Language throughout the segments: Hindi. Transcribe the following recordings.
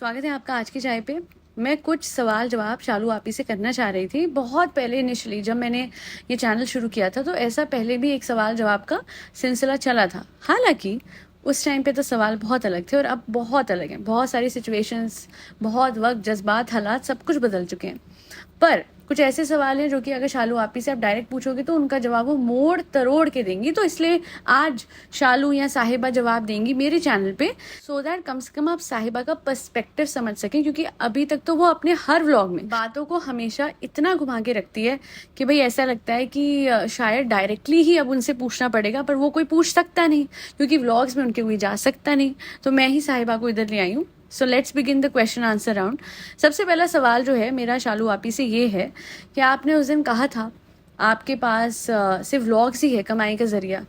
स्वागत है आपका आज की चाय पे। मैं कुछ सवाल जवाब शालू आपी से करना चाह रही थी। बहुत पहले इनिशियली जब मैंने ये चैनल शुरू किया था तो ऐसा पहले भी एक सवाल जवाब का सिलसिला चला था। हालांकि उस टाइम पे तो सवाल बहुत अलग थे और अब बहुत अलग हैं। बहुत सारी सिचुएशंस, बहुत वक्त, जज्बात, हालात सब कुछ बदल चुके हैं। पर कुछ ऐसे सवाल हैं जो कि अगर शालू आपी से आप डायरेक्ट पूछोगे तो उनका जवाब वो मोड़ तरोड़ के देंगी। तो इसलिए आज शालू या साहिबा जवाब देंगी मेरे चैनल पे, सो दैट कम से कम आप साहिबा का पर्सपेक्टिव समझ सकें। क्योंकि अभी तक तो वो अपने हर व्लॉग में बातों को हमेशा इतना घुमा के रखती है कि भाई ऐसा लगता है कि शायद डायरेक्टली ही अब उनसे पूछना पड़ेगा, पर वो कोई पूछ सकता नहीं क्योंकि व्लॉग्स में उनके कोई जा सकता नहीं। तो मैं ही साहिबा को इधर ले आई हूँ। So let's begin the question answer round. सबसे पहला सवाल जो है मेरा शालू आपी से ये है कि आपने उस दिन कहा था आपके पास सिर्फ व्लॉग्स ही है कमाई का जरिया।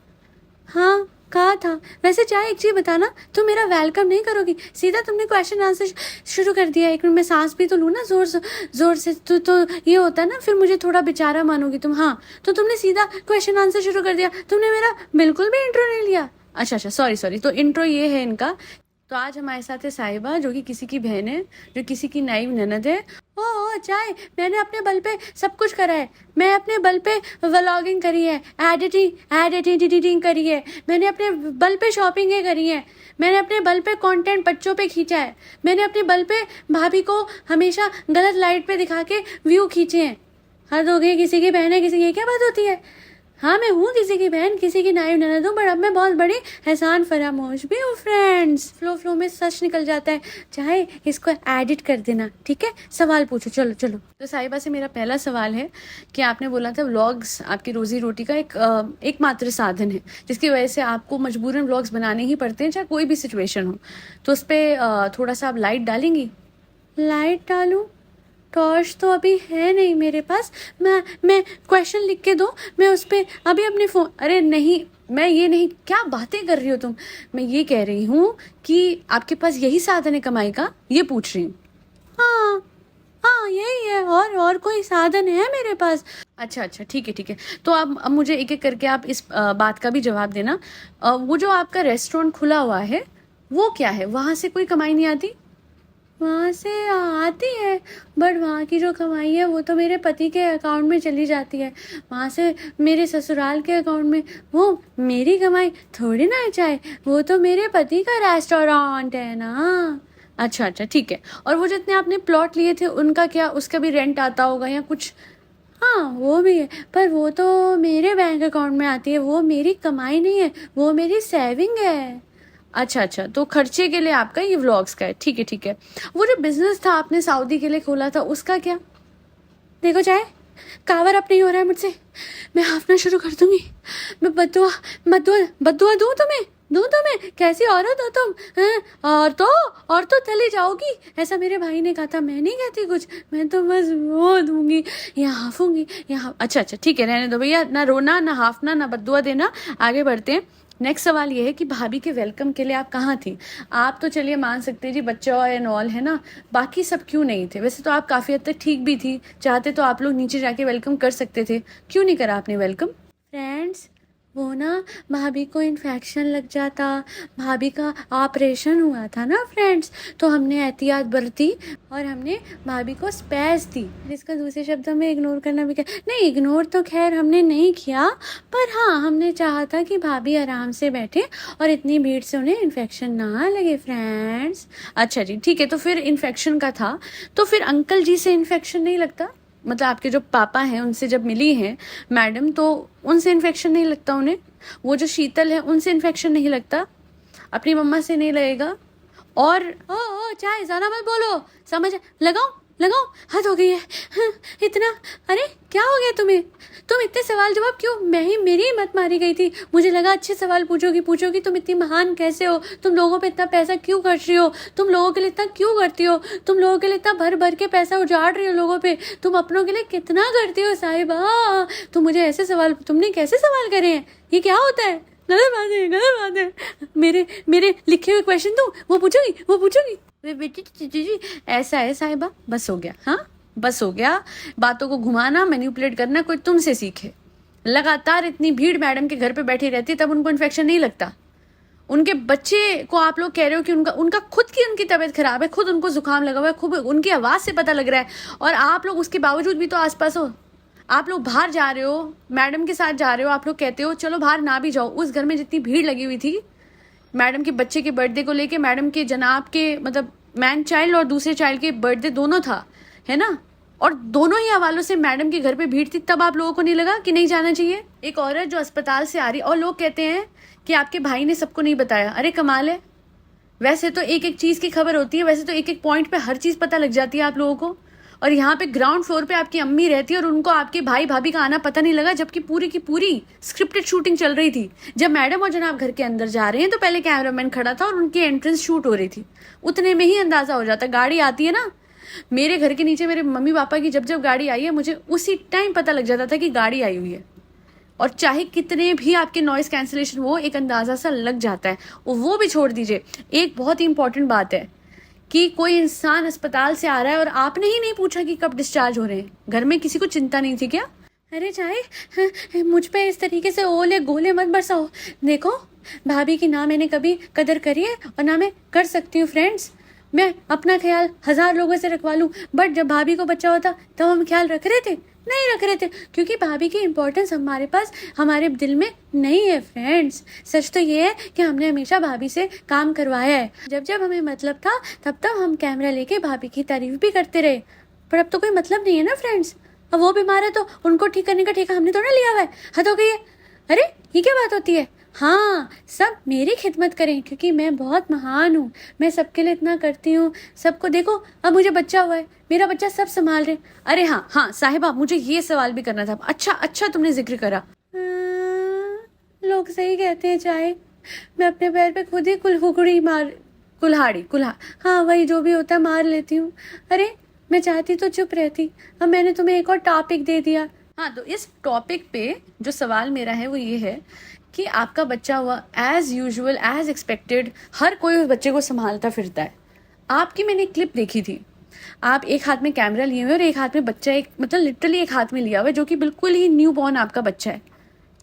हाँ, कहा था। वैसे चाहे एक चीज बताना, तुम मेरा वेलकम नहीं करोगी, सीधा तुमने क्वेश्चन आंसर शुरू कर दिया। एक मिनट में सांस भी तो लूँ ना जोर से तो ये होता है ना, फिर मुझे थोड़ा बेचारा मानोगी तुम। हाँ, तो तुमने सीधा क्वेश्चन आंसर शुरू कर दिया, तुमने मेरा बिल्कुल भी इंट्रो नहीं लिया। अच्छा, सॉरी। तो इंट्रो ये है इनका। तो आज हमारे साथ है साहिबा, जो कि किसी की बहन है, जो किसी की नाइव ननद है। ओ चाय, मैंने अपने बल पे सब कुछ करा है। मैं अपने बल पे व्लॉगिंग करी है, एडिटिंग करी है, मैंने अपने बल पे शॉपिंग करी है, मैंने अपने बल पे कंटेंट बच्चों पे खींचा है, मैंने अपने बल पे भाभी को हमेशा गलत लाइट पे दिखा के व्यू खींचे हैं। हद हो गई, किसी की बहन है, किसी की, क्या बात होती है। हाँ, मैं हूँ किसी की बहन, किसी की नाइव ननद हूँ, पर अब मैं बहुत बड़ी एहसान फरामोश भी हूँ। फ्रेंड्स, फ्लो में सच निकल जाता है। चाहे इसको एडिट कर देना, ठीक है। सवाल पूछो, चलो। तो साहिबा से मेरा पहला सवाल है कि आपने बोला था व्लॉग्स आपकी रोजी रोटी का एकमात्र साधन है, जिसकी वजह से आपको मजबूरन व्लॉग्स बनाने ही पड़ते हैं, चाहे कोई भी सिचुएशन हो। तो उस पर थोड़ा सा आप लाइट डालेंगी। लाइट डालूं? टॉर्च तो अभी है नहीं मेरे पास। मैं क्वेश्चन लिख के दो, मैं उस पर अभी अपने फोन। अरे नहीं, मैं ये नहीं, क्या बातें कर रही हो तुम। मैं ये कह रही हूँ कि आपके पास यही साधन है कमाई का, ये पूछ रही हूँ। हाँ, यही है, और कोई साधन है मेरे पास? अच्छा, ठीक है। तो अब मुझे एक एक करके आप इस बात का भी जवाब देना। वो जो आपका रेस्टोरेंट खुला हुआ है वो क्या है, वहां से कोई कमाई नहीं आती? वहाँ से आती है, बट वहाँ की जो कमाई है वो तो मेरे पति के अकाउंट में चली जाती है। वहाँ से मेरे ससुराल के अकाउंट में, वो मेरी कमाई थोड़ी ना है। चाहे वो तो मेरे पति का रेस्टोरेंट है ना। अच्छा, ठीक है। और वो जितने आपने प्लॉट लिए थे उनका क्या, उसका भी रेंट आता होगा या कुछ? हाँ, वो भी है, पर वो तो मेरे बैंक अकाउंट में आती है, वो मेरी कमाई नहीं है, वो मेरी सेविंग है। अच्छा, तो खर्चे के लिए आपका ये व्लॉग्स का है, ठीक है। वो जो बिजनेस था आपने सऊदी के लिए खोला था, उसका क्या? देखो चाहे कावर अप नहीं हो रहा है मुझसे, मैं हाफना शुरू कर दूंगी। मैं बद्दुआ दूं तुम्हें, कैसी औरत हो तुम, हैं? और तो चली जाओगी, ऐसा मेरे भाई ने कहा था। मैं नहीं कहती कुछ, मैं तो बस वो दूंगी, यहाँ हाफूंगी यहाँ। अच्छा, ठीक है, रहने दो भैया, ना रोना, ना हाफना, ना बद्दुआ देना। आगे बढ़ते हैं। नेक्स्ट सवाल ये है कि भाभी के वेलकम के लिए आप कहाँ थी? आप तो चलिए मान सकते हैं जी, बच्चा एंड ऑल है ना, बाकी सब क्यों नहीं थे? वैसे तो आप काफ़ी हद तक ठीक भी थी, चाहते तो आप लोग नीचे जाके वेलकम कर सकते थे, क्यों नहीं करा आपने वेलकम? फ्रेंड्स, वो ना भाभी को इन्फेक्शन लग जाता, भाभी का ऑपरेशन हुआ था ना फ्रेंड्स, तो हमने एहतियात बरती और हमने भाभी को स्पेस दी, जिसका दूसरे शब्दों में इग्नोर करना भी क्या नहीं। इग्नोर तो खैर हमने नहीं किया, पर हाँ, हमने चाहा था कि भाभी आराम से बैठे और इतनी भीड़ से उन्हें इन्फेक्शन ना लगे। फ्रेंड्स, अच्छा जी, ठीक है। तो फिर इन्फेक्शन का था, तो फिर अंकल जी से इन्फेक्शन नहीं लगता? मतलब आपके जो पापा हैं उनसे जब मिली हैं मैडम, तो उनसे इन्फेक्शन नहीं लगता उन्हें? वो जो शीतल है उनसे इन्फेक्शन नहीं लगता? अपनी मम्मा से नहीं लगेगा? और ओ चाहे ज्यादा मत बोलो, समझ लगाओ, हद हो गई है। इतना, अरे क्या हो गया तुम्हें? तुम इतने सवाल जवाब क्यों? मेरी हिम्मत मारी गई थी, मुझे लगा अच्छे सवाल पूछोगी। तुम इतनी महान कैसे हो? तुम लोगों पे इतना पैसा क्यों खर्च रही हो? तुम लोगों के लिए इतना क्यों करती हो? तुम लोगों के लिए इतना भर के पैसा उजाड़ रही हो लोगों पे, तुम अपनों के लिए कितना करती हो साहिबा? तुम मुझे ऐसे सवाल, तुमने कैसे सवाल करे हैं? ये क्या होता है? गलत बात है। मेरे लिखे हुए क्वेश्चन दूं, वो पूछोगी? बेटी ऐसा है साहिबा, बस हो गया। हाँ, बस हो गया। बातों को घुमाना, मैनिपुलेट करना कोई तुमसे सीखे। लगातार इतनी भीड़ मैडम के घर पे बैठी रहती, तब उनको इन्फेक्शन नहीं लगता? उनके बच्चे को आप लोग कह रहे हो कि उनका खुद की उनकी तबीयत खराब है, खुद उनको जुकाम लगा हुआ है, खुद उनकी आवाज़ से पता लग रहा है, और आप लोग उसके बावजूद भी तो आसपास हो। आप लोग बाहर जा रहे हो, मैडम के साथ जा रहे हो, आप लोग कहते हो चलो बाहर ना भी जाओ। उस घर में जितनी भीड़ लगी हुई थी मैडम के बच्चे के बर्थडे को लेके, मैडम के जनाब के मतलब मैन चाइल्ड और दूसरे चाइल्ड के बर्थडे दोनों था, है ना, और दोनों ही हवालों से मैडम के घर पे भीड़ थी, तब आप लोगों को नहीं लगा कि नहीं जाना चाहिए? एक औरत जो अस्पताल से आ रही और लोग कहते हैं कि आपके भाई ने सबको नहीं बताया। अरे कमाल है, वैसे तो एक एक चीज़ की खबर होती है, वैसे तो एक एक पॉइंट पे हर चीज़ पता लग जाती है आप लोगों को, और यहाँ पे ग्राउंड फ्लोर पे आपकी अम्मी रहती है और उनको आपके भाई भाभी का आना पता नहीं लगा, जबकि पूरी की पूरी स्क्रिप्टेड शूटिंग चल रही थी। जब मैडम और जनाब घर के अंदर जा रहे हैं तो पहले कैमरामैन खड़ा था और उनकी एंट्रेंस शूट हो रही थी, उतने में ही अंदाजा हो जाता। गाड़ी आती है ना मेरे घर के नीचे, मेरे मम्मी पापा की जब जब गाड़ी आई है मुझे उसी टाइम पता लग जाता था कि गाड़ी आई हुई है, और चाहे कितने भी आपके नॉइस कैंसिलेशन हो, एक अंदाजा सा लग जाता है। और वो भी छोड़ दीजिए, एक बहुत ही इंपॉर्टेंट बात है कि कोई इंसान अस्पताल से आ रहा है और आपने ही नहीं पूछा कि कब डिस्चार्ज हो रहे हैं। घर में किसी को चिंता नहीं थी क्या? अरे चाहे मुझ पे इस तरीके से ओले गोले मत बरसाओ, देखो भाभी की ना मैंने कभी कदर करी है और ना मैं कर सकती हूँ। फ्रेंड्स, मैं अपना ख्याल 1000 लोगों से रखवा लूँ, बट जब भाभी को बच्चा होता तब हम ख्याल रख रहे थे? नहीं रख रहे थे, क्योंकि भाभी की इम्पोर्टेंस हमारे पास, हमारे दिल में नहीं है। फ्रेंड्स, सच तो ये है कि हमने हमेशा भाभी से काम करवाया है। जब जब हमें मतलब था तब तब हम कैमरा लेके भाभी की तारीफ भी करते रहे, पर अब तो कोई मतलब नहीं है ना फ्रेंड्स। अब वो बीमार है तो उनको ठीक करने का ठेका हमने थोड़ा लिया हुआ है, हद हो गई है। अरे ये क्या बात होती है? हाँ, सब मेरी खिदमत करें क्योंकि मैं बहुत महान हूँ, मैं सबके लिए इतना करती हूँ। सबको देखो, अब मुझे बच्चा हुआ है, मेरा बच्चा सब संभाल रहे। अरे हाँ हाँ साहिबा, मुझे ये सवाल भी करना था। अच्छा तुमने जिक्र करा। लोग सही कहते हैं चाहे, मैं अपने पैर पे खुद ही कुल्हाड़ी हाँ वही जो भी होता है मार लेती हूँ। अरे मैं चाहती तो चुप रहती, अब मैंने तुम्हें एक और टॉपिक दे दिया। हाँ, तो इस टॉपिक पे जो सवाल मेरा है वो ये है कि आपका बच्चा हुआ, एज यूजुअल एज एक्सपेक्टेड हर कोई उस बच्चे को संभालता फिरता है। आपकी मैंने क्लिप देखी थी, आप एक हाथ में कैमरा लिए हुए और एक हाथ में बच्चा, एक मतलब लिटरली एक हाथ में लिया हुआ है, जो कि बिल्कुल ही न्यू बॉर्न आपका बच्चा है।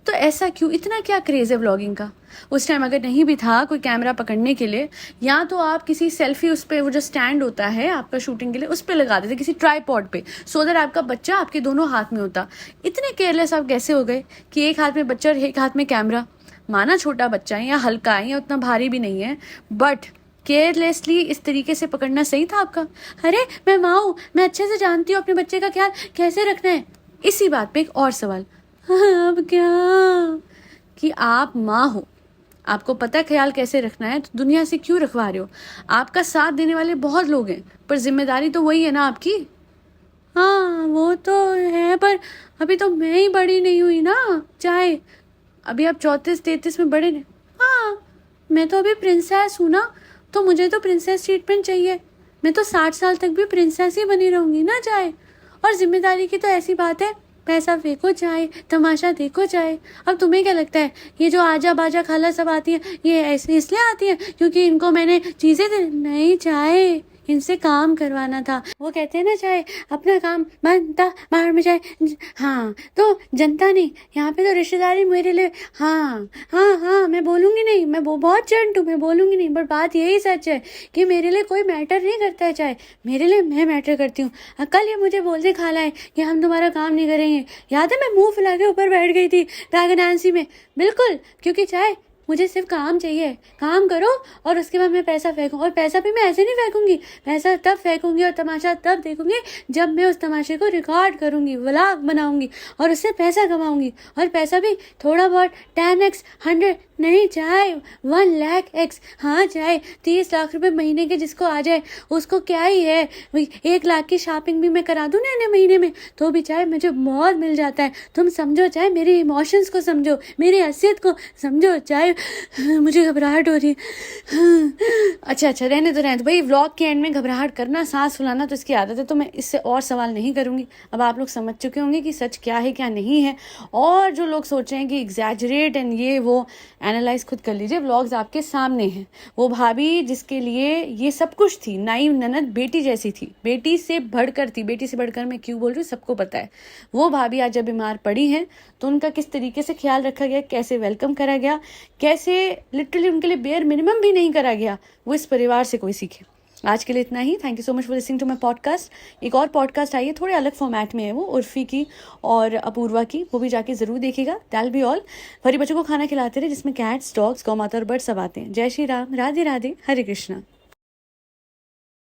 तो ऐसा क्यों, इतना क्या क्रेज है व्लॉगिंग का? उस टाइम अगर नहीं भी था कोई कैमरा पकड़ने के लिए, या तो आप किसी सेल्फी उस पर, वो जो स्टैंड होता है आपका शूटिंग के लिए, उस पर लगा देते किसी ट्राईपॉड पे, सो दैट आपका बच्चा आपके दोनों हाथ में होता। इतने केयरलेस आप कैसे हो गए कि एक हाथ में बच्चा और एक हाथ में कैमरा? माना छोटा बच्चा है या हल्का है या उतना भारी भी नहीं है, बट केयरलेसली इस तरीके से पकड़ना सही था आपका? अरे मैं माँ हूँ, मैं अच्छे से जानती हूँ अपने बच्चे का ख्याल कैसे रखना है। इसी बात पे एक और सवाल, अब क्या कि आप माँ हो, आपको पता ख्याल कैसे रखना है, तो दुनिया से क्यों रखवा रहे हो? आपका साथ देने वाले बहुत लोग हैं, पर जिम्मेदारी तो वही है ना आपकी। हाँ वो तो है, पर अभी तो मैं ही बड़ी नहीं हुई ना, चाहे अभी आप 34-33 में बड़े नहीं। हाँ मैं तो अभी प्रिंसेस हूँ ना, तो मुझे तो प्रिंसेस ट्रीटमेंट चाहिए। मैं तो 60 साल तक भी प्रिंसेस ही बनी रहूंगी ना चाहे। और जिम्मेदारी की तो ऐसी बात है, पैसा फेंको चाहे, तमाशा देखो चाहे। अब तुम्हें क्या लगता है ये जो आजा बाजा खाला सब आती है, ये ऐसे इसलिए आती है क्योंकि इनको मैंने चीजें नहीं चाहे, इनसे काम करवाना था। वो कहते हैं ना चाहे अपना काम बनता बाहर में जाए। हाँ तो जनता नहीं, यहाँ पे तो रिश्तेदारी मेरे लिए। हाँ मैं बोलूंगी नहीं, मैं बहुत चंट हूँ, मैं बोलूंगी नहीं, पर बात यही सच है कि मेरे लिए कोई मैटर नहीं करता है, चाहे मेरे लिए मैं मैटर करती हूँ। कल ये मुझे बोलते खाला है कि हम तुम्हारा काम नहीं करेंगे, याद है मैं मुंह फुला के ऊपर बैठ गई थी रागनांसी में, बिल्कुल, क्योंकि चाहे मुझे सिर्फ काम चाहिए, काम करो और उसके बाद मैं पैसा फेंकूँ। और पैसा भी मैं ऐसे नहीं फेंकूंगी, पैसा तब फेंकूंगी और तमाशा तब देखूंगी जब मैं उस तमाशे को रिकॉर्ड करूंगी, व्लॉग बनाऊंगी और उससे पैसा कमाऊंगी। और पैसा भी थोड़ा बहुत 10x 100 नहीं, चाहे 1 लाख x, हाँ चाहे 30 लाख रुपए महीने के जिसको आ जाए उसको क्या ही है, 1 लाख की शॉपिंग भी मैं करा दूँ ना महीने में, तो भी चाहे मुझे बहुत मिल जाता है। तुम समझो, चाहे मेरे इमोशंस को समझो, मेरी हैसियत को समझो, चाहे मुझे घबराहट हो रही है। अच्छा रहने दो भाई, व्लॉग के एंड में घबराहट करना, सांस फुलाना तो इसकी आदत है, तो मैं इससे और सवाल नहीं करूंगी। अब आप लोग समझ चुके होंगे कि सच क्या है क्या नहीं है, और जो लोग सोच रहे हैं कि एग्जैजरेट एंड ये वो, एनालाइज खुद कर लीजिए। व्लॉग्स आपके सामने हैं। वो भाभी जिसके लिए ये सब कुछ थी, नाइव ननद, बेटी जैसी थी, बेटी से बढ़कर थी, बेटी से बढ़कर मैं क्यों बोल रही हूँ सबको पता है। वो भाभी आज जब बीमार पड़ी हैं तो उनका किस तरीके से ख्याल रखा गया, कैसे वेलकम करा गया, कैसे लिटरली उनके लिए बेयर मिनिमम भी नहीं करा गया, वो इस परिवार से कोई सीखे। आज के लिए इतना ही। Thank you so much for listening to my podcast. एक और पॉडकास्ट आई है, थोड़े अलग फॉर्मेट में है, वो उर्फी की और अपूर्वा की, वो भी जाके ज़रूर देखिएगा। दैल बी ऑल। हरी बच्चों को खाना खिलाते रहे, जिसमें कैट्स, डॉग्स, गौ माता और बर्ड सब आते हैं। जय श्री राम, राधे राधे, हरे कृष्णा।